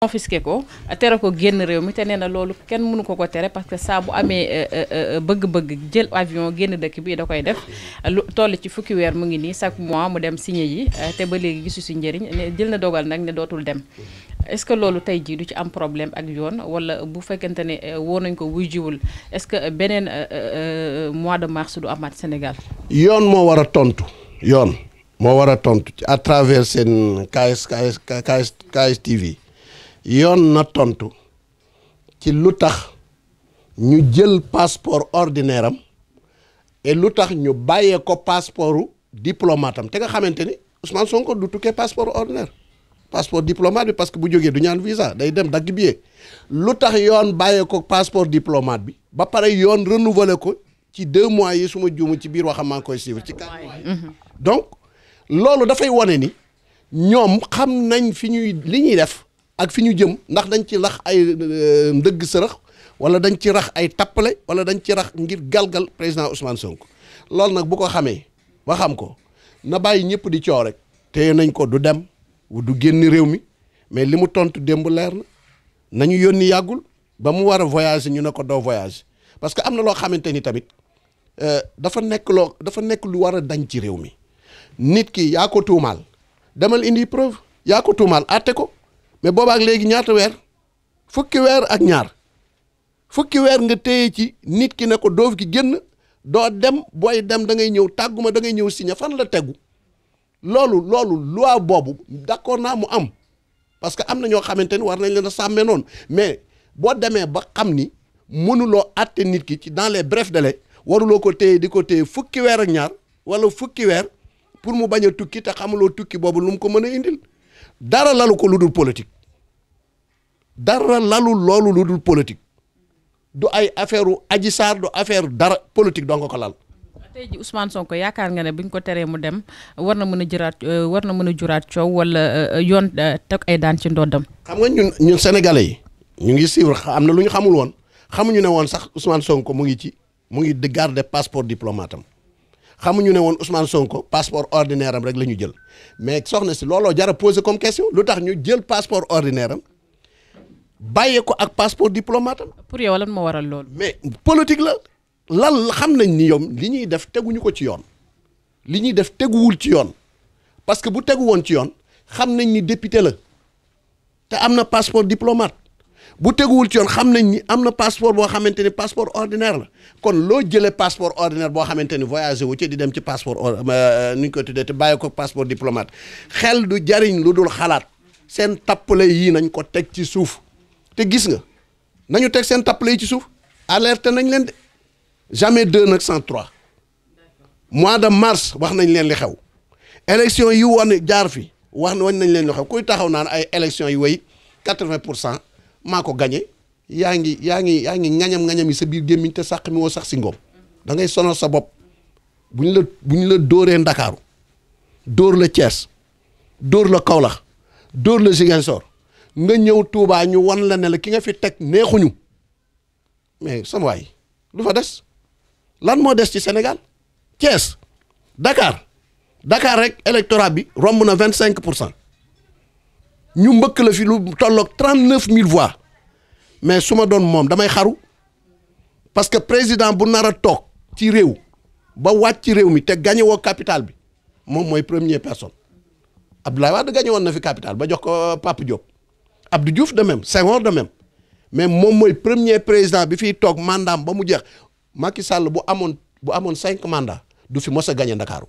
confisqué ko tere ko génn réew mi te nee na loolu kenn mënu ko tere parce que saa bu amee bëgg-bëgg jël avion génn dëkk bi da koy def lu toll ci fukki weer mu ngi nii chaque mois mu dem signé yi te ba léegi gisu si njëriñ ne jël na dogal nag ne dootul dem est-ce que loolu tey jii du ci am problème ak yoon wala bu fekkente ne woo nañ ko wuy jiwul est-ce que beneen mois de mars du amaat Sénégal. yoon moo war a tontu yoon moo war a tontu à travers seen KS TV. yoon na tontu ci lu tax ñu jël passeport ordinaire am et lu tax ñu bàyyee ko passeport diplomate am te nga xamante ni Ousmane Sonko du tukkee passeport ordinaire passeport diplomate bi parce que bu jógee du ñaan visa day dem dagg billet lu tax yoon bàyyee ko passeport diplomate bi ba pare yoon renouveler ko ci 2 mois yi su ma juumu ci biir waxam maa ngi koy suivre ci 4 mois donc loolu dafay wane ni ñoom xam nañ fi ñuy li ñuy def. ak fi ñu jëm ndax dañ ci rax ay ndëgg sërëx wala dañ ci rax ay tappale wala dañ ci rax ngir galgal président Ousmane Sonko loolu nag bu ko xamee ba xam ko na bàyyi ñëpp di coow rek téye nañ ko du dem du génn réew mi mais li mu tontu démb leer na nañu yónni yàggul ba mu war a voyager ñu ne ko doo voyager parce que am na loo xamante ni tamit dafa nekk lu war a dañ ci réew mi nit ki yaa ko tuumaal demal indi preuve yaa ko tuumaal àtte ko. mais boobaak léegi ñaata weer fukki weer ak ñaar fukki weer nga téye ci nit ki ne ko doof ki génn doo dem booy dem da ngay ñëw tàgguma da ngay ñëw signé fan la tegu loolu loi boobu d'accord naa mu am parce que am na ñoo xamante ni war nañ leen a sàmmee noonu mais boo demee ba xam ni mënuloo àtte nit ki ci dans les brefs délais waruloo ko téye di ko téye fukki weer ak ñaar wala fukki weer pour mu bañ a tukki te xamuloo tukki boobu lu mu ko mën a indil. dara lalu ko lu dul politique dara lalu loolu lu dul politique du ay affaire u Adji Sarr du affaire dara politique doo nga ko lal. tey ji Ousmane Sonko yaakaar nga ne buñ ko teree mu dem war na mën a juraat coow wala yoon teg ay daan ci ndoddam. xam nga ñun sénégalais yi ñu ngi suivre am na lu ñu xamul woon xamuñu ne woon sax Ousmane Sonko mu ngi di garder passeport diplomate am xamuñu ne woon Ousmane Sonko passeport ordinaire am rek la ñu jël mais soxna si looloo jar a poser comme question lu tax ñu jël passeport ordinaire am bàyyee ko ak passeport diplomate am. pour yow lan moo waral loolu. mais politique la lan xam nañ ni ñoom li ñuy def teguñu ko ci yoon li ñuy def teguwul ci yoon parce que bu tegu woon ci yoon xam nañ ni député la te am na passeport diplomate bu teguwul ci yoon xam nañ ni am na passeport boo xamante ni passeport ordinaire la kon loo jëlee passeport ordinaire boo xamante ni voyagé wu ci di dem ci passeport nu ñu ko tuddee te bàyyi ko passeport diplomate xel du jariñ lu dul xalaat seen tappale yii nañ ko teg ci suuf te gis nga nañu teg seen tappale yi ci suuf alerte nañ leen de jamais 2 nag sans 3 mois de mars wax nañ leen li xew élection yi woon jaar fi wañ nañ leen li xew kuy taxaw naan ay élection yi way 80% maa ko gagné yaa ngi ngañam yi sa biir gémmiñ te sàq mi woo sax si ngoom da ngay sonal sa bopp bu ñu la dóoree Ndakaaru dóor la Thiès dóor la Kaolack dóor la Ziguinchor nga ñëw Touba ñu wan la ne la ki nga fi teg neexuñu mais sama waay lu fa des lan moo des ci Sénégal Thiès Dakar rek électorat bi romb na 25%. ñu mbëkk la fi lu tolloog 39000 voix mais su ma doon moom damay xaru parce que président bu nar a toog ci réew ba wàcc ci réew mi te gagné woo capital bi moom mooy première personne Abdoulaye Wade gagné woon na fi capital ba jox ko Papa Diop Abdou Diouf de même Senghor de même mais moom mooy premier président bi fiy toog mandaam ba mu jeex Macky Sall bu amoon 5 mandats du fi mos a gagné Ndakaaru